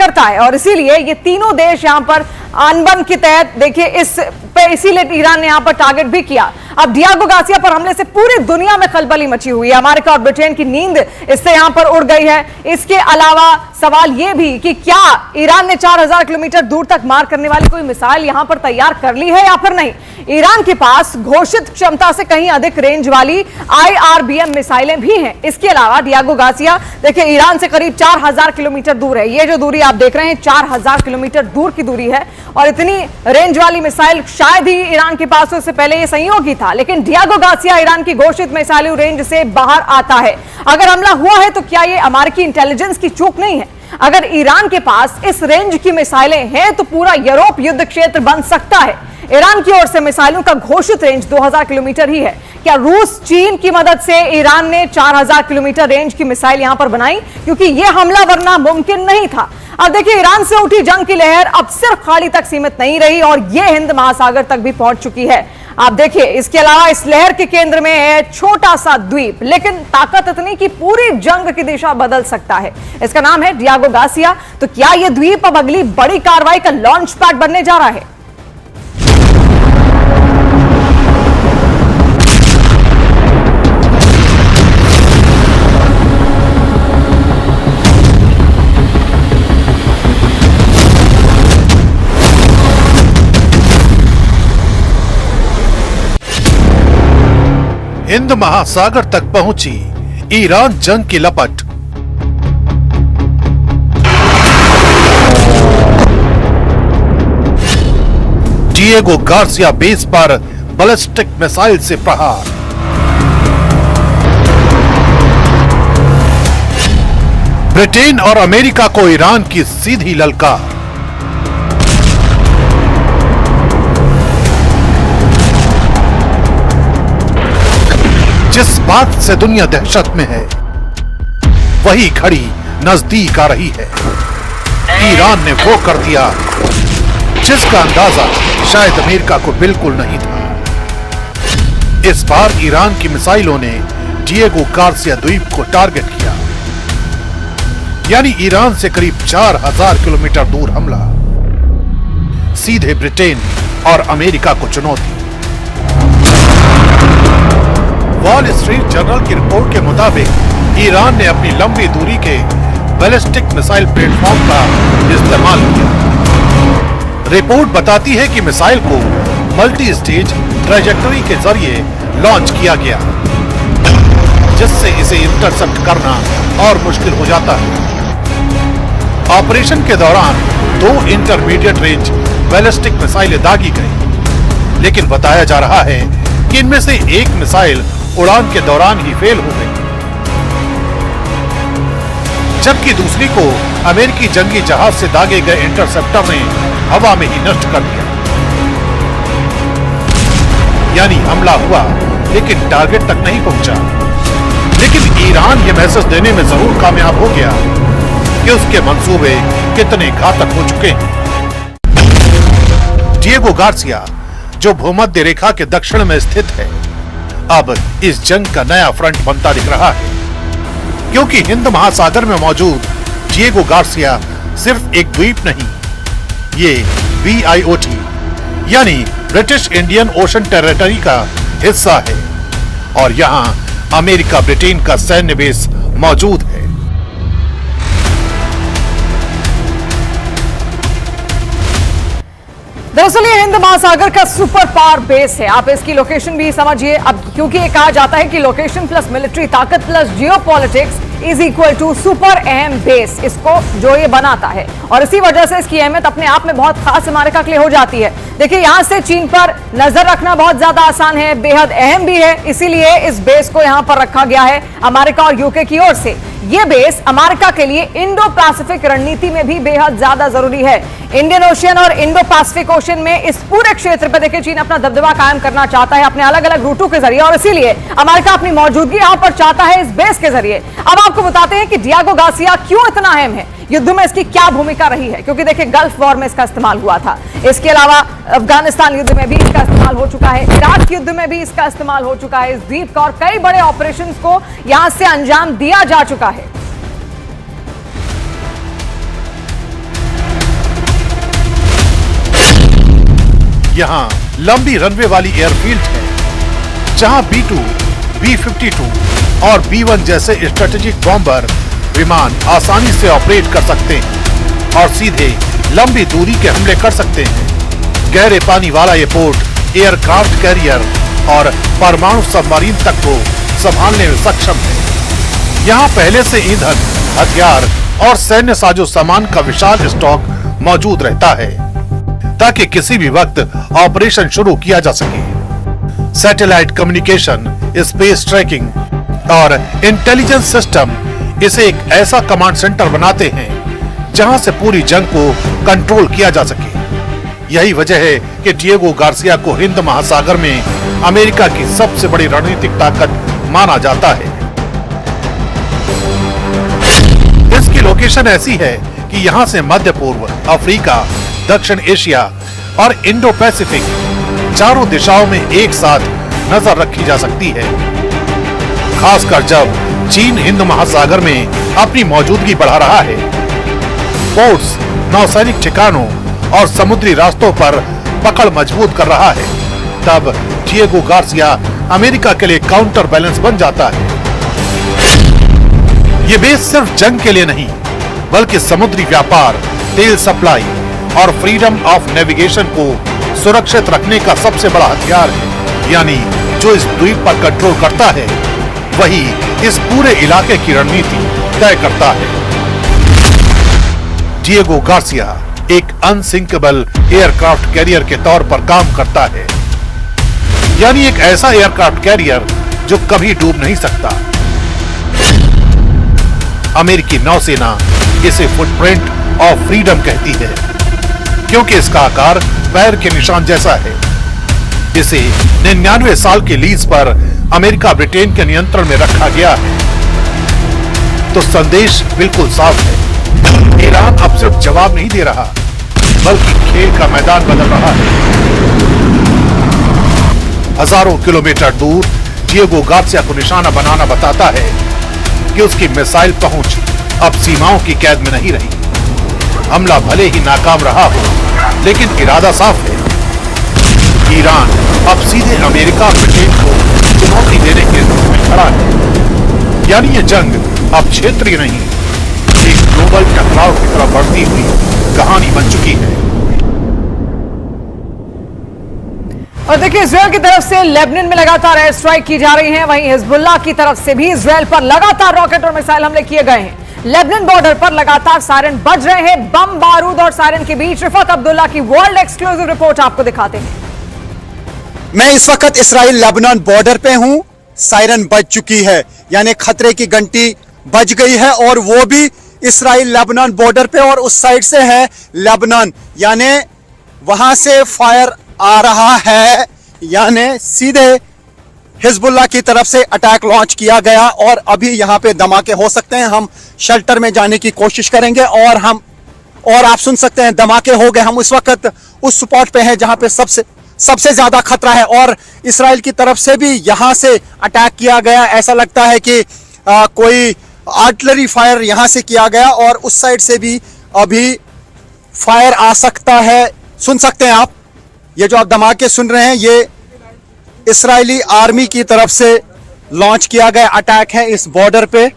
करता है और इसीलिए ये तीनों देश यहां पर अनबन के तहत देखिए इसीलिए ईरान ने यहां पर टारगेट भी किया। अब डियागो गार्सिया पर हमले से पूरी दुनिया में खलबली मची हुई है। अमेरिका और ब्रिटेन की नींद इससे यहां पर उड़ गई है। इसके अलावा सवाल यह भी कि क्या ईरान ने 4000 किलोमीटर दूर तक मार करने वाली कोई मिसाइल यहां पर तैयार कर ली है या फिर नहीं। ईरान के पास घोषित क्षमता से कहीं अधिक रेंज वाली IRBM मिसाइलें भी हैं। इसके अलावा डियागो गार्सिया देखिए ईरान से करीब 4000 किलोमीटर दूर है। ये जो दूरी आप देख रहे हैं 4000 किलोमीटर दूर की दूरी है और इतनी रेंज वाली मिसाइल शायद ही ईरान के पास उससे पहले ये संयोगी था, लेकिन डियागो गार्सिया ईरान की घोषित मिसाइल रेंज से बाहर आता है। अगर हमला हुआ है तो क्या ये अमेरिकी इंटेलिजेंस की चूक नहीं है? अगर ईरान के पास इस रेंज की मिसाइलें हैं तो पूरा यूरोप युद्ध क्षेत्र बन सकता है। ईरान की ओर से मिसाइलों का घोषित रेंज 2000 किलोमीटर ही है। क्या रूस चीन की मदद से ईरान ने 4000 किलोमीटर रेंज की मिसाइल यहां पर बनाई? क्योंकि यह हमला वरना मुमकिन नहीं था। अब देखिए ईरान से उठी जंग की लहर अब सिर्फ खाड़ी तक सीमित नहीं रही और यह हिंद महासागर तक भी पहुंच चुकी है। आप देखिए इसके अलावा इस लहर के केंद्र में है छोटा सा द्वीप, लेकिन ताकत इतनी कि पूरी जंग की दिशा बदल सकता है। इसका नाम है डियागो गार्सिया। तो क्या यह द्वीप अब अगली बड़ी कार्रवाई का लॉन्च पैड बनने जा रहा है? हिंद महासागर तक पहुंची ईरान जंग की लपट। डिएगो गार्सिया बेस पर बैलिस्टिक मिसाइल से प्रहार। ब्रिटेन और अमेरिका को ईरान की सीधी ललकार। जिस बात से दुनिया दहशत में है वही घड़ी नजदीक आ रही है। ईरान ने वो कर दिया जिसका अंदाजा शायद अमेरिका को बिल्कुल नहीं था। इस बार ईरान की मिसाइलों ने डिएगो गार्सिया द्वीप को टारगेट किया, यानी ईरान से करीब 4000 किलोमीटर दूर हमला। सीधे ब्रिटेन और अमेरिका को चुनौती। वॉल स्ट्रीट जर्नल की रिपोर्ट के मुताबिक ईरान ने अपनी लंबी दूरी के बैलिस्टिक मिसाइल प्लेटफॉर्म का इस्तेमाल किया। रिपोर्ट बताती है कि मिसाइल को मल्टी स्टेज ट्रैजेक्टरी के जरिए लॉन्च किया गया, जिससे इसे इंटरसेप्ट करना और मुश्किल हो जाता है। ऑपरेशन के दौरान 2 इंटरमीडिएट रेंज बैलिस्टिक मिसाइलें दागी गई, लेकिन बताया जा रहा है कि इनमें से एक मिसाइल उड़ान के दौरान ही फेल हो गई, जबकि दूसरी को अमेरिकी जंगी जहाज से दागे गए इंटरसेप्टर ने हवा में ही नष्ट कर दिया। यानी हमला हुआ लेकिन टारगेट तक नहीं पहुंचा। लेकिन ईरान यह मैसेज देने में जरूर कामयाब हो गया कि उसके मंसूबे कितने घातक हो चुके हैं। डिएगो गार्सिया, जो भूमध्य रेखा के दक्षिण में स्थित है, अब इस जंग का नया फ्रंट बनता दिख रहा है, क्योंकि हिंद महासागर में मौजूद डिएगो गार्सिया सिर्फ एक द्वीप नहीं, ये BIOT यानी ब्रिटिश इंडियन ओशन टेरिटरी का हिस्सा है और यहाँ अमेरिका ब्रिटेन का सैन्य बेस मौजूद है। दरअसल ये हिंद महासागर का सुपर पावर बेस है। आप इसकी लोकेशन भी समझिए, अब क्योंकि ये कहा जाता है कि लोकेशन प्लस मिलिट्री ताकत plus geopolitics is equal to super अहम बेस, इसको जो ये बनाता है, और इसी वजह से इसकी अहमियत अपने आप में बहुत खास अमेरिका के लिए हो जाती है। देखिए यहां से चीन पर नजर रखना बहुत ज्यादा आसान है, बेहद अहम भी है, इसीलिए इस बेस को यहां पर रखा गया है अमेरिका और यूके की ओर से। यह बेस अमेरिका के लिए इंडो पैसिफिक रणनीति में भी बेहद ज्यादा जरूरी है। इंडियन ओशियन और इंडो पैसिफिक ओशियन में इस पूरे क्षेत्र पर देखिए चीन अपना दबदबा कायम करना चाहता है अपने अलग अलग रूटों के जरिए, और इसीलिए अमेरिका अपनी मौजूदगी यहां पर चाहता है इस बेस के जरिए। अब आपको बताते हैं कि डिएगो गार्सिया क्यों इतना अहम है, युद्ध में इसकी क्या भूमिका रही है, क्योंकि देखिए गल्फ वॉर में इसका इस्तेमाल हुआ था, इसके अलावा अफगानिस्तान युद्ध में भी इसका इस्तेमाल हो चुका है, इराक युद्ध में भी इसका इस्तेमाल हो चुका है इस द्वीप का, और कई बड़े ऑपरेशंस को यहां से अंजाम दिया जा चुका है। यहाँ लंबी रनवे वाली एयरफील्ड है जहाँ B-2, B-52 और B-1 जैसे स्ट्रेटेजिक बॉम्बर विमान आसानी से ऑपरेट कर सकते हैं और सीधे लंबी दूरी के हमले कर सकते हैं। गहरे पानी वाला ये पोर्ट एयरक्राफ्ट कैरियर और परमाणु सबमरीन तक को संभालने में सक्षम है। यहाँ पहले से ईंधन, हथियार और सैन्य साजो सामान का विशाल स्टॉक मौजूद रहता है ताकि किसी भी वक्त ऑपरेशन शुरू किया जा सके। सैटेलाइट कम्युनिकेशन, स्पेस ट्रैकिंग और इंटेलिजेंस सिस्टम इसे एक ऐसा कमांड सेंटर बनाते हैं जहां से पूरी जंग को कंट्रोल किया जा सके। यही वजह है कि डिएगो गार्सिया को हिंद महासागर में अमेरिका की सबसे बड़ी रणनीतिक ताकत माना जाता है। इसकी लोकेशन ऐसी है कि यहां से मध्य पूर्व, अफ्रीका, दक्षिण एशिया और इंडो पैसिफिक चारों दिशाओं में एक साथ नजर रखी जा सकती है। खासकर जब चीन हिंद महासागर में अपनी मौजूदगी बढ़ा रहा है। पोर्ट्स, नौसैनिक ठिकानों और समुद्री रास्तों पर पकड़ मजबूत कर रहा है, तब डिएगो गार्सिया अमेरिका के लिए काउंटर बैलेंस बन जाता है। ये बेस सिर्फ जंग के लिए नहीं, बल्कि समुद्री व्यापार, तेल सप्लाई और फ्रीडम ऑफ नेविगेशन को सुरक्षित रखने का सबसे बड़ा हथियार है। यानी जो इस द्वीप पर कंट्रोल करता है वही इस पूरे इलाके की रणनीति तय करता है। डिएगो गार्सिया एक अनसिंकेबल एयरक्राफ्ट कैरियर के तौर पर काम करता है, यानी एक ऐसा एयरक्राफ्ट कैरियर जो कभी डूब नहीं सकता। अमेरिकी नौसेना इसे फुटप्रिंट ऑफ फ्रीडम कहती है क्योंकि इसका आकार पैर के निशान जैसा है। इसे 99 साल के लीज पर अमेरिका ब्रिटेन के नियंत्रण में रखा गया है। तो संदेश बिल्कुल साफ है, ईरान अब सिर्फ जवाब नहीं दे रहा, बल्कि खेल का मैदान बदल रहा है। हजारों किलोमीटर दूर डिएगो गार्सिया को निशाना बनाना बताता है कि उसकी मिसाइल पहुंच अब सीमाओं की कैद में नहीं रही। हमला भले ही नाकाम रहा हो, लेकिन इरादा साफ है। ईरान अब सीधे अमेरिका और ब्रिटेन को चुनौती देने के रूप में खड़ा है। यानी ये जंग अब क्षेत्रीय नहीं, एक ग्लोबल टकराव की तरफ बढ़ती हुई कहानी बन चुकी है। और देखिए, इजरायल की तरफ से लेबनान में लगातार एयर स्ट्राइक की जा रही है, वहीं हिजबुल्लाह की तरफ से भी इजरायल पर लगातार रॉकेट और मिसाइल हमले किए गए हैं। लेबनान बॉर्डर पर लगातार सायरन बज रहे हैं। बम, बारूद और सायरन के बीच रिफत अब्दुल्ला की वर्ल्ड एक्सक्लूसिव रिपोर्ट आपको दिखाते हैं। मैं इस वक्त इसराइल लेबनान बॉर्डर पे हूं। सायरन बज चुकी है, यानी खतरे की घंटी बज गई है, और वो भी इसराइल लेबनान बॉर्डर पे, और उस साइड से है लेबनान, यानी वहां से फायर आ रहा है, यानी सीधे हिजबुल्लाह की तरफ से अटैक लॉन्च किया गया। और अभी यहां पे धमाके हो सकते हैं। हम शेल्टर में जाने की कोशिश करेंगे और आप सुन सकते हैं धमाके हो गए। हम उस वक्त उस स्पॉट पे हैं जहां पे सबसे ज्यादा खतरा है, और इसराइल की तरफ से भी यहां से अटैक किया गया। ऐसा लगता है कि कोई आर्टिलरी फायर यहां से किया गया, और उस साइड से भी अभी फायर आ सकता है। सुन सकते हैं आप, ये जो आप धमाके सुन रहे हैं, ये इस्राएली आर्मी की तरफ से लॉन्च किया गया अटैक है इस बॉर्डर पे।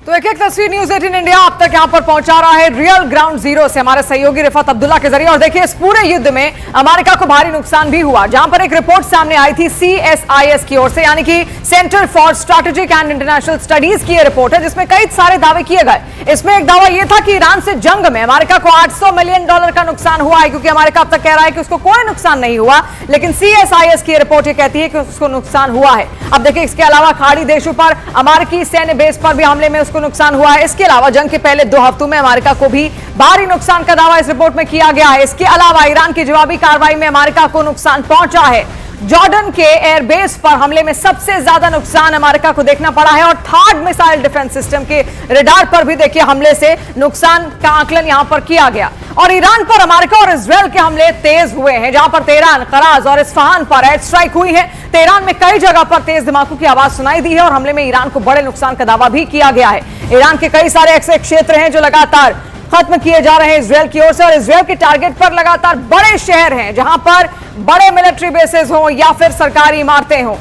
तो एक तस्वीर न्यूज 18 इंडिया आप तक यहां पर पहुंचा रहा है रियल ग्राउंड जीरो से हमारे सहयोगी रिफत अब्दुल्ला के जरिए। और देखिए, इस पूरे युद्ध में अमेरिका को भारी नुकसान भी हुआ, जहां पर एक रिपोर्ट सामने आई थी CSIS की ओर से, यानी कि centre for strategic and international studies की रिपोर्ट है, जिसमें कई सारे दावे किए गए। इसमें एक दावा यह था कि ईरान से जंग में अमेरिका को $800 मिलियन का नुकसान हुआ है, क्योंकि अमेरिका अब तक कह रहा है कि उसको कोई नुकसान नहीं हुआ, लेकिन CSIS की रिपोर्ट यह कहती है कि उसको नुकसान हुआ है। अब देखिए, इसके अलावा खाड़ी देशों पर अमेरिकी सैन्य बेस पर भी हमले में उसको नुकसान हुआ है। इसके अलावा जंग के पहले 2 हफ्तों में अमेरिका को भी भारी नुकसान का दावा इस रिपोर्ट में किया गया है। इसके अलावा ईरान की जवाबी कार्रवाई में अमेरिका को नुकसान पहुंचा है। जॉर्डन के एयरबेस पर हमले में सबसे ज्यादा नुकसान अमेरिका को देखना पड़ा है, और थार्ड मिसाइल डिफेंस सिस्टम के रडार पर भी देखिए हमले से नुकसान का आकलन यहां पर किया गया। और ईरान पर अमेरिका और इजरायल के हमले तेज हुए हैं, जहां पर तेहरान, कराज और इस्फहान पर एयर स्ट्राइक हुई है। तेहरान में कई जगह पर तेज धमाकों की आवाज सुनाई दी है, और हमले में ईरान को बड़े नुकसान का दावा भी किया गया है। ईरान के कई सारे ऐसे क्षेत्र हैं जो लगातार खत्म किए जा रहे हैं इसराइल की ओर से, और इसराइल के टारगेट पर लगातार बड़े शहर हैं जहां पर बड़े मिलिट्री बेसेस हो या फिर सरकारी इमारतें हो।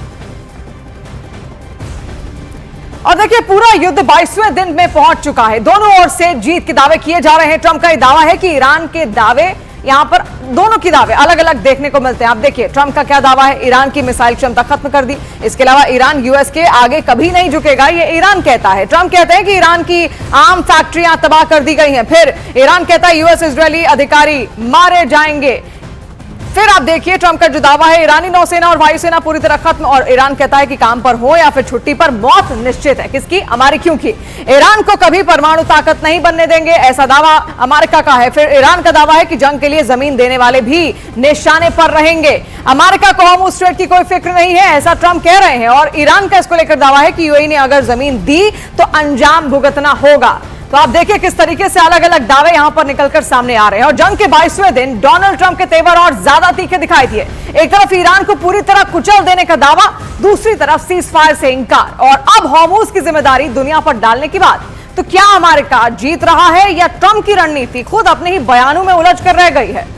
और देखिए, पूरा युद्ध 22वें दिन में पहुंच चुका है। दोनों ओर से जीत के दावे किए जा रहे हैं। ट्रंप का यह दावा है कि ईरान के दावे, यहां पर दोनों के दावे अलग अलग देखने को मिलते हैं। आप देखिए ट्रंप का क्या दावा है, ईरान की मिसाइल क्षमता खत्म कर दी। इसके अलावा ईरान यूएस के आगे कभी नहीं झुकेगा, ये ईरान कहता है। ट्रंप कहते हैं कि ईरान की आम फैक्ट्रियां तबाह कर दी गई हैं। फिर ईरान कहता है यूएस इजरायली अधिकारी मारे जाएंगे। फिर आप देखिए ट्रंप का जो दावा है, ईरानी नौसेना और वायुसेना पूरी तरह खत्म, और ईरान कहता है कि काम पर हो या फिर छुट्टी पर, मौत निश्चित है। किसकी? हमारी। क्योंकि ईरान को कभी परमाणु ताकत नहीं बनने देंगे, ऐसा दावा अमेरिका का है। फिर ईरान का दावा है कि जंग के लिए जमीन देने वाले भी निशाने पर रहेंगे। अमेरिका को होर्मुज़ स्ट्रेट की कोई फिक्र नहीं है, ऐसा ट्रंप कह रहे हैं। और ईरान का इसको लेकर दावा है कि यूएई ने अगर जमीन दी तो अंजाम भुगतना होगा। तो आप देखिए किस तरीके से अलग अलग दावे यहां पर निकलकर सामने आ रहे हैं। और जंग के 22वें दिन डोनाल्ड ट्रंप के तेवर और ज्यादा तीखे दिखाई दिए। एक तरफ ईरान को पूरी तरह कुचल देने का दावा, दूसरी तरफ सीज फायर से इंकार, और अब होर्मुज़ की जिम्मेदारी दुनिया पर डालने की बात। तो क्या अमेरिका जीत रहा है या ट्रंप की रणनीति खुद अपने ही बयानों में उलझ कर रह गई है?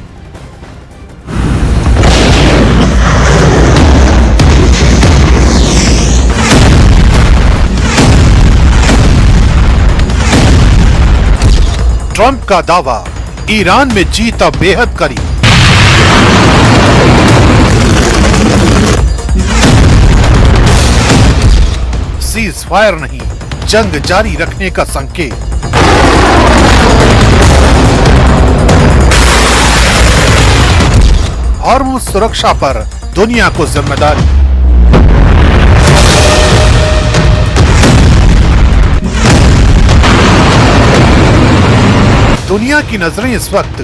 ट्रंप का दावा, ईरान में जीत अब बेहद करीब। सीज फायर नहीं, जंग जारी रखने का संकेत। होर्मुज़ सुरक्षा पर दुनिया को जिम्मेदारी। दुनिया की नजरें इस वक्त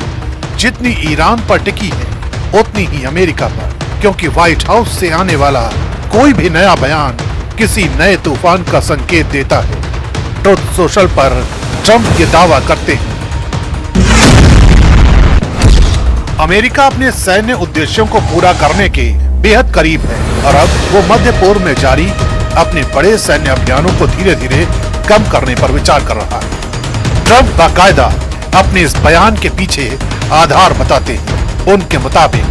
जितनी ईरान पर टिकी है उतनी ही अमेरिका पर, क्योंकि व्हाइट हाउस से आने वाला कोई भी नया बयान किसी नए तूफान का संकेत देता है। ट्रुथ सोशल पर ट्रंप ये दावा करते हैं। अमेरिका अपने सैन्य उद्देश्यों को पूरा करने के बेहद करीब है, और अब वो मध्य पूर्व में जारी अपने बड़े सैन्य अभियानों को धीरे धीरे कम करने पर विचार कर रहा है। ट्रंप बाकायदा अपने इस बयान के पीछे आधार बताते हैं। उनके मुताबिक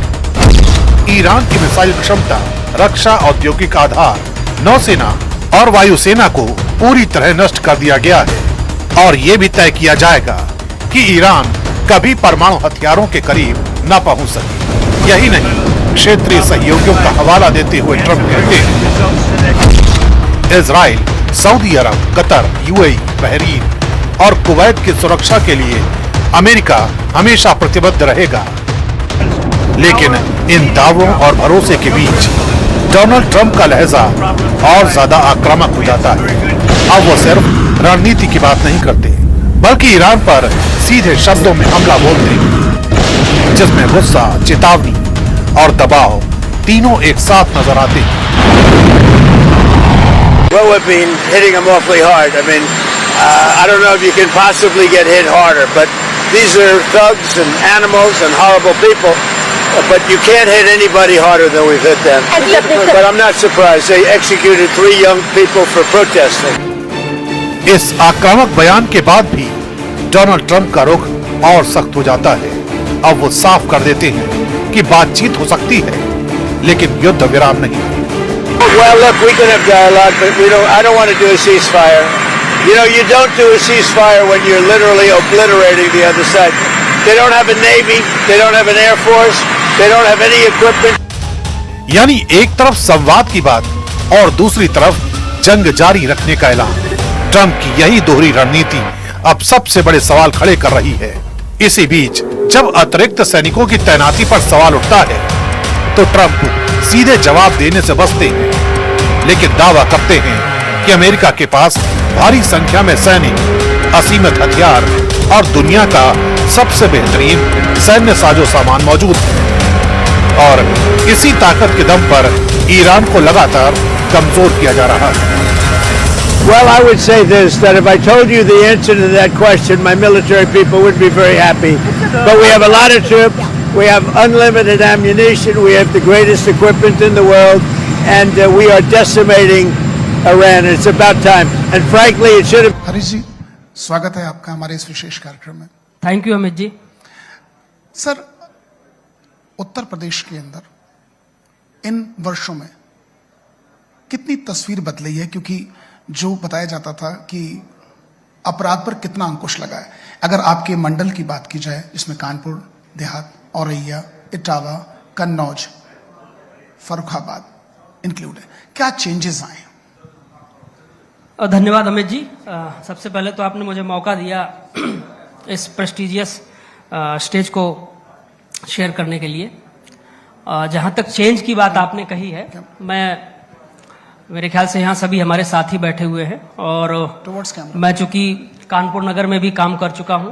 ईरान की मिसाइल क्षमता, रक्षा औद्योगिक आधार, नौसेना और वायुसेना को पूरी तरह नष्ट कर दिया गया है, और ये भी तय किया जाएगा कि ईरान कभी परमाणु हथियारों के करीब न पहुंच सके। यही नहीं, क्षेत्रीय सहयोगियों का हवाला देते हुए ट्रंप कहते हैं इजराइल, सऊदी अरब, कतर, यूएई, बहरीन और कुवैत की सुरक्षा के लिए अमेरिका हमेशा प्रतिबद्ध रहेगा। लेकिन इन दावों और भरोसे के बीच डोनाल्ड ट्रंप का लहजा और ज्यादा आक्रामक हो जाता है। अब वो सिर्फ रणनीति की बात नहीं करते, बल्कि ईरान पर सीधे शब्दों में हमला बोलते हैं, जिसमें गुस्सा, चेतावनी और दबाव तीनों एक साथ नजर आते हैं। Well, we've been hitting them awfully hard. I mean, I don't know if you can possibly get hit harder, but these are thugs and animals and horrible people. But you can't hit anybody harder than we've hit them. But I'm not surprised. They executed 3 young people for protesting. इस आक्रामक बयान के बाद भी Donald Trump का रुख और सख्त हो जाता है। अब वो साफ कर देते हैं कि बातचीत हो सकती है, लेकिन युद्ध विराम नहीं। Well, look, we can have dialogue, but we don't. I don't want to do a ceasefire. You know, you don't do a ceasefire when you're literally obliterating the other side. They don't have a navy. They don't have an air force. They don't have any equipment. यानी एक तरफ संवाद की बात और दूसरी तरफ जंग जारी रखने का ऐलान। ट्रंप की यही दोहरी रणनीति अब सबसे बड़े सवाल खड़े कर रही है। इसी बीच जब अतिरिक्त सैनिकों की तैनाती पर सवाल उठता है, तो ट्रंप सीधे जवाब देने से बचते हैं, लेकिन दावा करते हैं कि अमेरिका के पास भारी संख्या में सैनिक, असीमित हथियार और दुनिया का सबसे बेहतरीन सैन्य साजो सामान मौजूद है, और इसी ताकत के दम पर ईरान को लगातार कमजोर किया जा रहा है। Well, I would say this, that if I told you the answer to that question, my military people would be very happy. But we have a lot of troops, we have unlimited ammunition, we have the greatest equipment in the world, and we are decimating Iran. It's about time. And frankly, it should have... Harish जी, स्वागत है आपका हमारे इस विशेष कार्यक्रम में। Thank you Amit ji. Sir, Uttar Pradesh के अंदर इन वर्षों में कितनी तस्वीर बदली है, क्योंकि जो बताया जाता था कि अपराध पर कितना अंकुश लगा है। अगर आपके मंडल की बात की जाए, जिसमें कानपुर देहात, औरैया, इटावा, कन्नौज, फर्रुखाबाद इंक्लूड है, क्या चेंजेस आए? धन्यवाद अमित जी। सबसे पहले तो आपने मुझे मौका दिया इस प्रेस्टिजियस स्टेज को शेयर करने के लिए। जहां तक चेंज की बात आपने कही है, मेरे ख्याल से यहाँ सभी हमारे साथी बैठे हुए हैं और मैं चूंकि कानपुर नगर में भी काम कर चुका हूँ